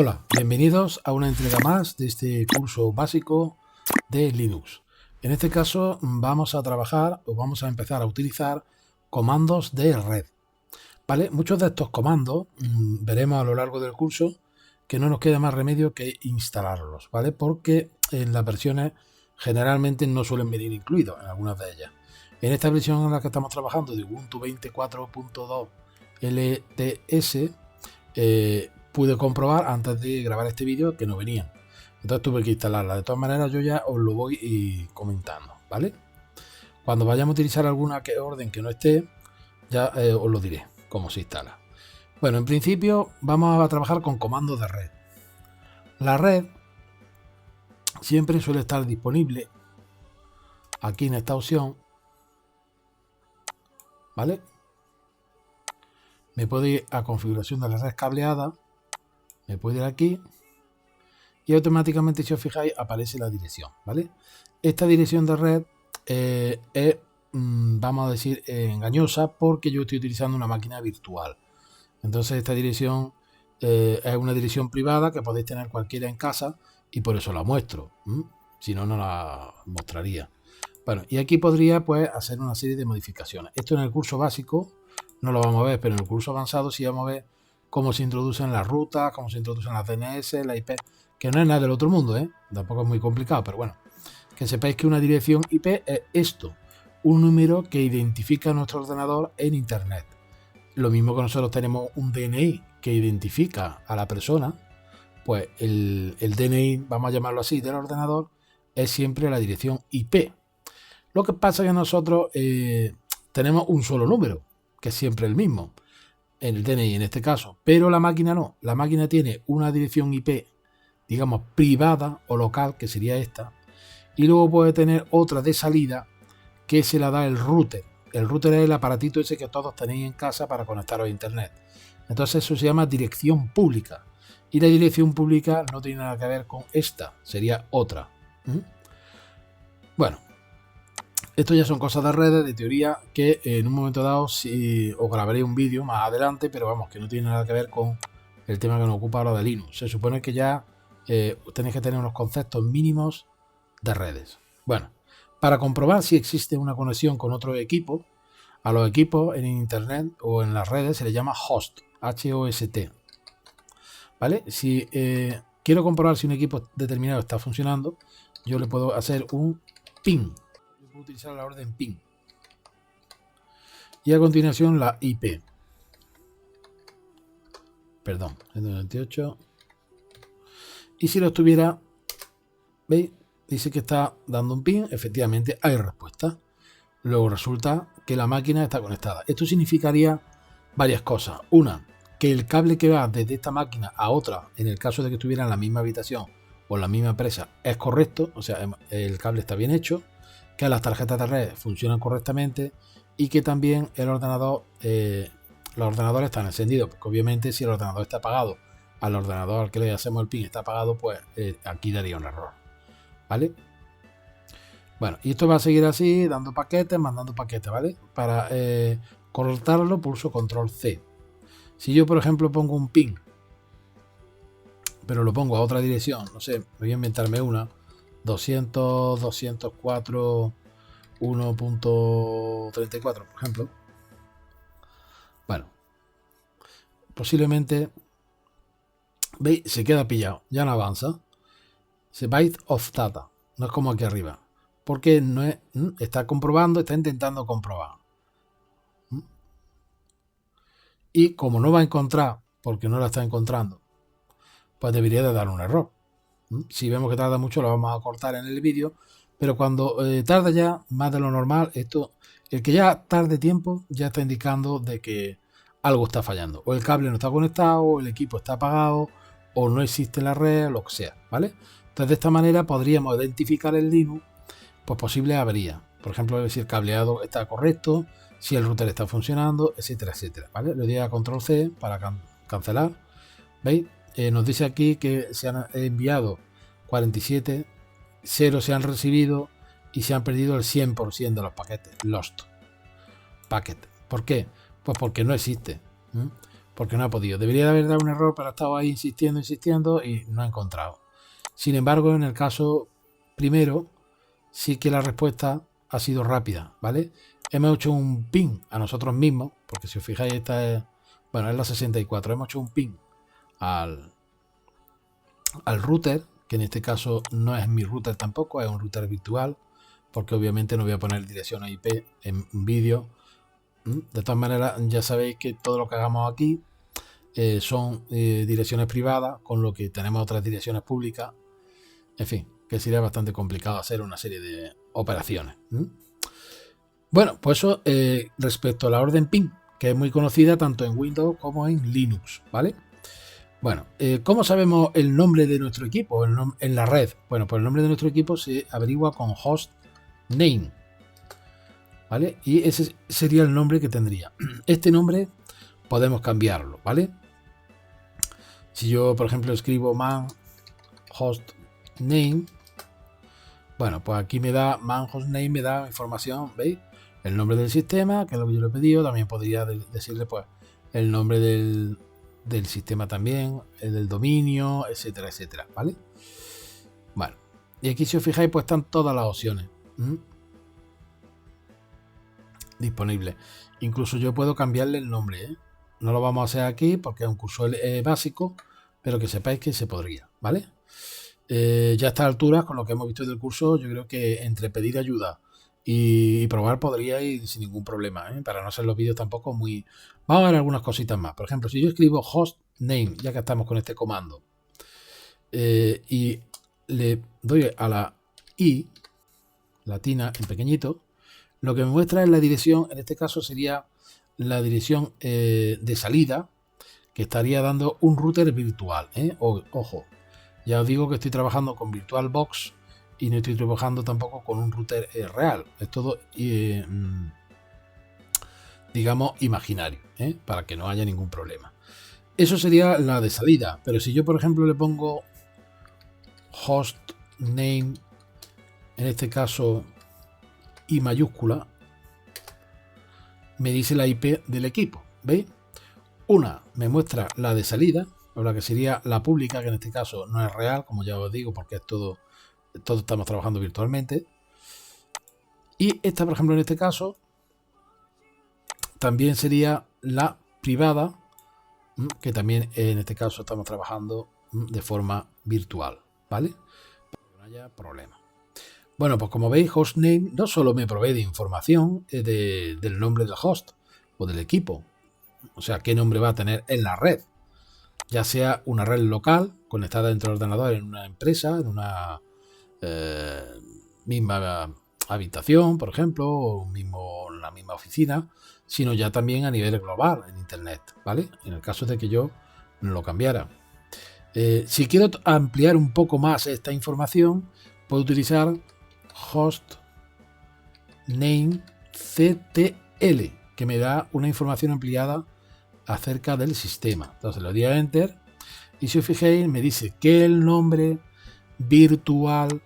Hola, bienvenidos a una entrega más de este curso básico de Linux. En este caso vamos a trabajar o vamos a empezar a utilizar comandos de red. ¿Vale? Muchos de estos comandos veremos a lo largo del curso que no nos queda más remedio que instalarlos, ¿vale? Porque en las versiones generalmente no suelen venir incluidos en algunas de ellas. En esta versión en la que estamos trabajando de Ubuntu 24.2 LTS, pude comprobar antes de grabar este vídeo que no venían. Entonces tuve que instalarla. De todas maneras yo ya os lo voy comentando, ¿vale? Cuando vayamos a utilizar alguna orden que no esté, ya os lo diré cómo se instala. Bueno, en principio vamos a trabajar con comandos de red. La red siempre suele estar disponible aquí en esta opción, ¿vale? Me puedo ir a configuración de la red cableada, me puedo ir aquí y automáticamente, si os fijáis, aparece la dirección, ¿vale? Esta dirección de red es, vamos a decir, engañosa porque yo estoy utilizando una máquina virtual. Entonces esta dirección es una dirección privada que podéis tener cualquiera en casa y por eso la muestro. Si no, no la mostraría. Bueno, y aquí podría pues hacer una serie de modificaciones. Esto en el curso básico no lo vamos a ver, pero en el curso avanzado sí vamos a ver cómo se introducen las rutas, cómo se introducen las DNS, la IP, que no es nada del otro mundo, tampoco es muy complicado, pero bueno, que sepáis que una dirección IP es esto, un número que identifica nuestro ordenador en Internet. Lo mismo que nosotros tenemos un DNI que identifica a la persona, pues el DNI, vamos a llamarlo así, del ordenador, es siempre la dirección IP. Lo que pasa es que nosotros tenemos un solo número, que es siempre el mismo, en el DNI en este caso, pero la máquina no. La máquina tiene una dirección IP, digamos, privada o local, que sería esta, y luego puede tener otra de salida que se la da el router. El router es el aparatito ese que todos tenéis en casa para conectaros a Internet. Entonces eso se llama dirección pública. Y la dirección pública no tiene nada que ver con esta, sería otra. Bueno, esto ya son cosas de redes, de teoría, que en un momento dado sí, os grabaré un vídeo más adelante, pero vamos, que no tiene nada que ver con el tema que nos ocupa ahora de Linux. Se supone que ya tenéis que tener unos conceptos mínimos de redes. Bueno, para comprobar si existe una conexión con otro equipo, a los equipos en Internet o en las redes se les llama host, H-O-S-T. ¿Vale? Si quiero comprobar si un equipo determinado está funcionando, yo le puedo hacer un ping. Yo puedo utilizar la orden ping. Y a continuación la IP. Perdón, 198. Y si lo estuviera, ¿veis? Dice que está dando un ping, efectivamente hay respuesta. Luego resulta que la máquina está conectada. Esto significaría varias cosas. Una, que el cable que va desde esta máquina a otra, en el caso de que estuviera en la misma habitación o en la misma empresa, es correcto, o sea, el cable está bien hecho, que las tarjetas de red funcionan correctamente y que también el ordenador, los ordenadores están encendidos, porque obviamente si el ordenador está apagado, al ordenador al que le hacemos el ping está apagado, pues aquí daría un error. ¿Vale? Bueno, y esto va a seguir así, dando paquetes, mandando paquetes, ¿vale? Para cortarlo, pulso control C. Si yo, por ejemplo, pongo un ping, pero lo pongo a otra dirección, no sé, voy a inventarme una, 200, 204, 1.34, por ejemplo. Bueno, posiblemente, ¿veis? Se queda pillado, ya no avanza. Se byte of data, no es como aquí arriba. Porque no es, está comprobando, está intentando comprobar. Y como no va a encontrar, porque no la está encontrando, pues debería de dar un error. Si vemos que tarda mucho, lo vamos a cortar en el vídeo, pero cuando tarda ya más de lo normal, esto, el que ya tarde tiempo, ya está indicando de que algo está fallando. O el cable no está conectado, o el equipo está apagado, o no existe la red, o lo que sea, ¿vale? Entonces de esta manera podríamos identificar en Linux pues posibles averías. Por ejemplo, si el cableado está correcto, si el router está funcionando, etcétera, etcétera, ¿vale? Le doy a control C para cancelar. ¿Veis? Nos dice aquí que se han enviado 47, 0 se han recibido y se han perdido el 100% de los paquetes. Lost packet. ¿Por qué? Pues porque no existe. porque no ha podido. Debería de haber dado un error, pero ha estado ahí insistiendo y no ha encontrado. Sin embargo, en el caso primero, sí que la respuesta ha sido rápida, ¿vale? Hemos hecho un ping a nosotros mismos, porque si os fijáis, esta es, bueno, es la 64. Hemos hecho un ping al router, que en este caso no es mi router tampoco, es un router virtual, porque obviamente no voy a poner dirección IP en vídeo. De todas maneras, ya sabéis que todo lo que hagamos aquí son direcciones privadas, con lo que tenemos otras direcciones públicas. En fin, que sería bastante complicado hacer una serie de operaciones. Bueno, pues eso respecto a la orden ping, que es muy conocida tanto en Windows como en Linux, ¿vale? Bueno, ¿cómo sabemos el nombre de nuestro equipo en la red? Bueno, pues el nombre de nuestro equipo se averigua con host name, ¿vale? Y ese sería el nombre que tendría. Este nombre podemos cambiarlo, ¿vale? Si yo, por ejemplo, escribo man host name, bueno, pues aquí me da man host name, me da información, ¿veis? El nombre del sistema, que es lo que yo le he pedido. También podría decirle, pues, el nombre del sistema también, el del dominio, etcétera, etcétera, ¿vale? Bueno, y aquí si os fijáis, pues están todas las opciones disponibles. Incluso yo puedo cambiarle el nombre, ¿eh? No lo vamos a hacer aquí porque es un curso básico, pero que sepáis que se podría, ¿vale? Ya a estas alturas, con lo que hemos visto del curso, yo creo que entre pedir ayuda y probar podría ir sin ningún problema, ¿eh? Para no hacer los vídeos tampoco muy... Vamos a ver algunas cositas más. Por ejemplo, si yo escribo host name, ya que estamos con este comando, y le doy a la I latina en pequeño, lo que me muestra es la dirección. En este caso sería la dirección de salida, que estaría dando un router virtual, ¿eh? Ojo, ya os digo que estoy trabajando con VirtualBox y no estoy trabajando tampoco con un router real. Es todo, digamos, imaginario, ¿eh? Para que no haya ningún problema. Eso sería la de salida. Pero si yo, por ejemplo, le pongo host name, en este caso I mayúscula, me dice la IP del equipo. ¿Veis? Una me muestra la de salida, o la que sería la pública, que en este caso no es real, como ya os digo, porque es todo estamos trabajando virtualmente. Y esta, por ejemplo, en este caso, también sería la privada, que también en este caso estamos trabajando de forma virtual, ¿vale? Para que no haya problema. Bueno, pues como veis, hostname no solo me provee de información del nombre del host o del equipo, o sea, qué nombre va a tener en la red, ya sea una red local conectada entre ordenador en una empresa, en una misma habitación, por ejemplo, o en la misma oficina, sino ya también a nivel global en Internet, ¿vale? En el caso de que yo lo cambiara. Si quiero ampliar un poco más esta información, puedo utilizar host name CTL, que me da una información ampliada acerca del sistema. Entonces le doy a Enter y si os fijáis me dice que el nombre virtual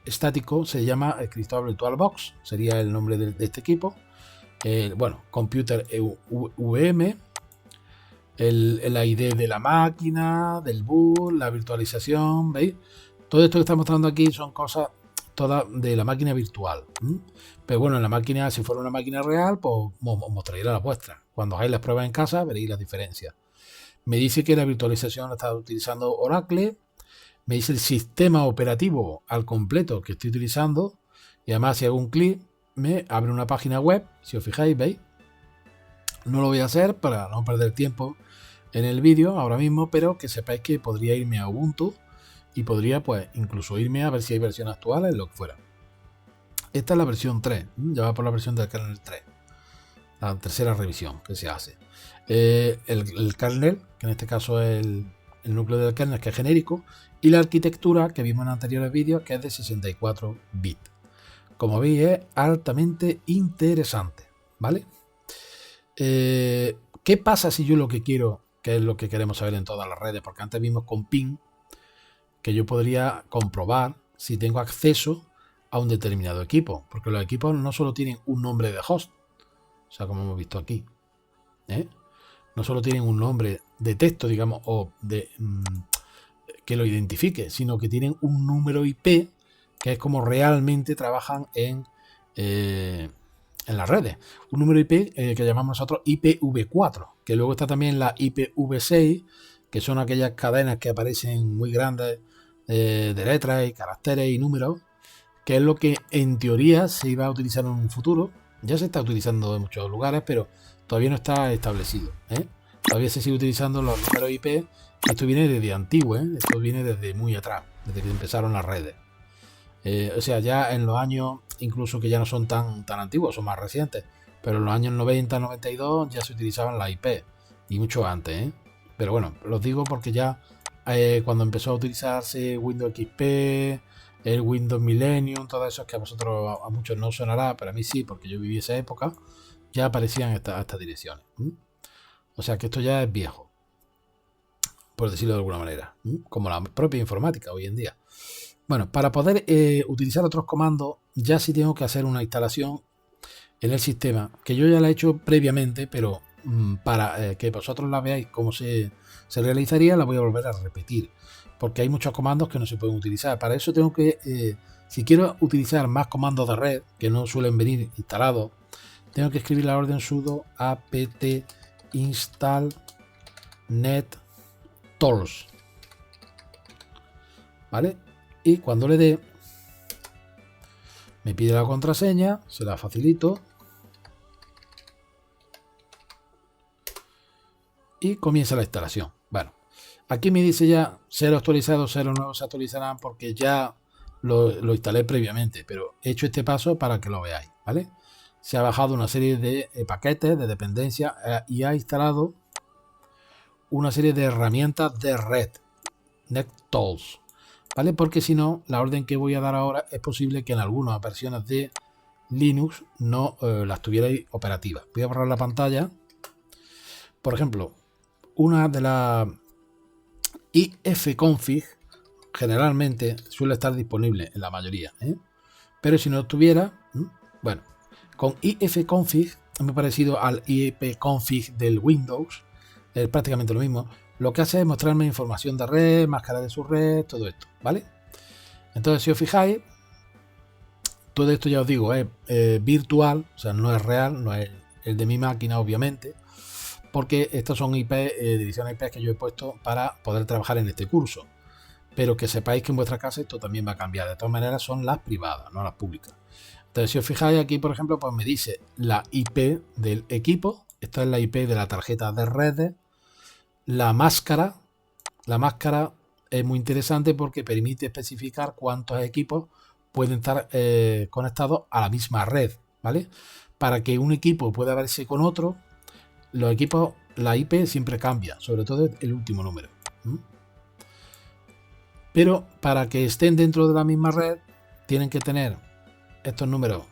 estático se llama Cristóbal VirtualBox, sería el nombre de este equipo. Bueno, Computer VM, el ID de la máquina, del boot, la virtualización, ¿veis? Todo esto que está mostrando aquí son cosas todas de la máquina virtual. Pero bueno, en la máquina, si fuera una máquina real, pues os mostraría la vuestra. Cuando hagáis las pruebas en casa, veréis la diferencia. Me dice que la virtualización la está utilizando Oracle. Me dice el sistema operativo al completo que estoy utilizando. Y además, si hago un clic, me abre una página web. Si os fijáis, veis. No lo voy a hacer para no perder tiempo en el vídeo ahora mismo, pero que sepáis que podría irme a Ubuntu y podría, pues, incluso irme a ver si hay versiones actuales, lo que fuera. Esta es la versión 3, ya va por la versión del kernel 3, la tercera revisión que se hace. El kernel, que en este caso es el núcleo del kernel, que es genérico, y la arquitectura que vimos en anteriores vídeos, que es de 64 bits. Como veis, es altamente interesante, ¿vale? ¿Qué pasa si yo lo que quiero, que es lo que queremos saber en todas las redes? Porque antes vimos con ping que yo podría comprobar si tengo acceso a un determinado equipo, porque los equipos no solo tienen un nombre de host, o sea, como hemos visto aquí, no solo tienen un nombre de texto, digamos, o de que lo identifique, sino que tienen un número IP, que es como realmente trabajan en las redes. Un número IP que llamamos nosotros IPv4, que luego está también la IPv6, que son aquellas cadenas que aparecen muy grandes de letras y caracteres y números, que es lo que en teoría se iba a utilizar en un futuro. Ya se está utilizando en muchos lugares, pero todavía no está establecido, ¿eh? Todavía se sigue utilizando los números IP. Esto viene desde antiguo, ¿eh? Esto viene desde muy atrás, desde que empezaron las redes. O sea, ya en los años, incluso que ya no son tan antiguos, son más recientes, pero en los años 90, 92 ya se utilizaban las IP, y mucho antes, ¿eh? Pero bueno, los digo porque ya cuando empezó a utilizarse Windows XP, el Windows Millennium, todo eso que a vosotros, a muchos no sonará, pero a mí sí, porque yo viví esa época, ya aparecían estas direcciones. O sea que esto ya es viejo, por decirlo de alguna manera, como la propia informática hoy en día. Bueno, para poder utilizar otros comandos, ya sí tengo que hacer una instalación en el sistema, que yo ya la he hecho previamente, pero para que vosotros la veáis cómo se realizaría, la voy a volver a repetir, porque hay muchos comandos que no se pueden utilizar. Para eso tengo que, si quiero utilizar más comandos de red, que no suelen venir instalados, tengo que escribir la orden sudo apt install net tools, ¿vale? Y cuando le dé, me pide la contraseña, se la facilito y comienza la instalación. Bueno, aquí me dice ya 0 actualizado, 0 nuevo se actualizarán porque ya lo instalé previamente, pero he hecho este paso para que lo veáis, ¿vale? Se ha bajado una serie de paquetes de dependencia y ha instalado una serie de herramientas de red, NetTools, ¿vale? Porque si no, la orden que voy a dar ahora es posible que en algunas versiones de Linux no las tuvierais operativas. Voy a borrar la pantalla. Por ejemplo, una de las ifconfig generalmente suele estar disponible en la mayoría, ¿eh? Pero si no estuviera, bueno, con ifconfig me ha parecido al ipconfig del Windows, es prácticamente lo mismo. Lo que hace es mostrarme información de red, máscara de su red, todo esto, ¿vale? Entonces, si os fijáis, todo esto ya os digo es virtual, o sea, no es real, no es el de mi máquina, obviamente, porque estas son IP, direcciones IP que yo he puesto para poder trabajar en este curso. Pero que sepáis que en vuestra casa esto también va a cambiar. De todas maneras, son las privadas, no las públicas. Entonces, si os fijáis aquí, por ejemplo, pues me dice la IP del equipo. Esta es la IP de la tarjeta de redes. La máscara es muy interesante porque permite especificar cuántos equipos pueden estar conectados a la misma red, ¿vale? Para que un equipo pueda verse con otro, los equipos, la IP siempre cambia, sobre todo el último número. Pero para que estén dentro de la misma red, tienen que tener estos números.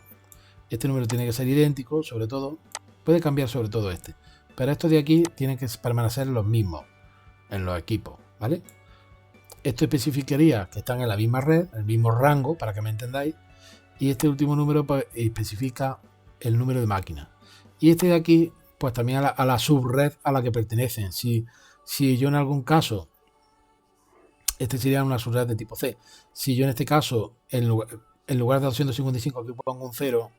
Este número tiene que ser idéntico, sobre todo. Puede cambiar sobre todo este. Pero estos de aquí tienen que permanecer los mismos en los equipos, ¿vale? Esto especificaría que están en la misma red, el mismo rango, para que me entendáis. Y este último número pues, especifica el número de máquina. Y este de aquí, pues también a la subred a la que pertenecen. Si yo en algún caso, este sería una subred de tipo C. Si yo en este caso, en lugar de 255 aquí pongo un 0,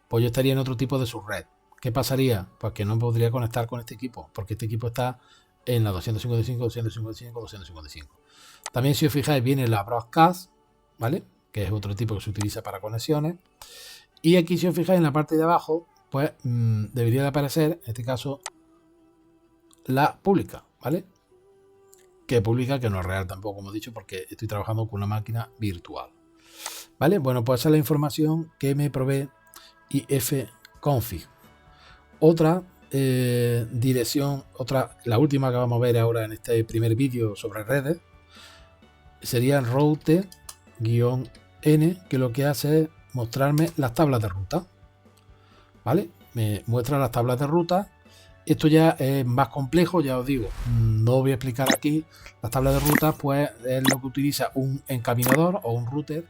pues yo estaría en otro tipo de subred. ¿Qué pasaría? Pues que no podría conectar con este equipo, porque este equipo está en la 255, 255, 255. También, si os fijáis, viene la broadcast, ¿vale? Que es otro tipo que se utiliza para conexiones. Y aquí, si os fijáis, en la parte de abajo, pues debería de aparecer, en este caso, la pública, ¿vale? Que pública, que no es real tampoco, como he dicho, porque estoy trabajando con una máquina virtual. ¿Vale? Bueno, pues esa es la información que me provee ifconfig. Otra dirección, la última que vamos a ver ahora en este primer vídeo sobre redes, sería route-n, que lo que hace es mostrarme las tablas de ruta. ¿Vale? Me muestra las tablas de ruta. Esto ya es más complejo, ya os digo, no voy a explicar aquí. Las tablas de ruta, pues es lo que utiliza un encaminador o un router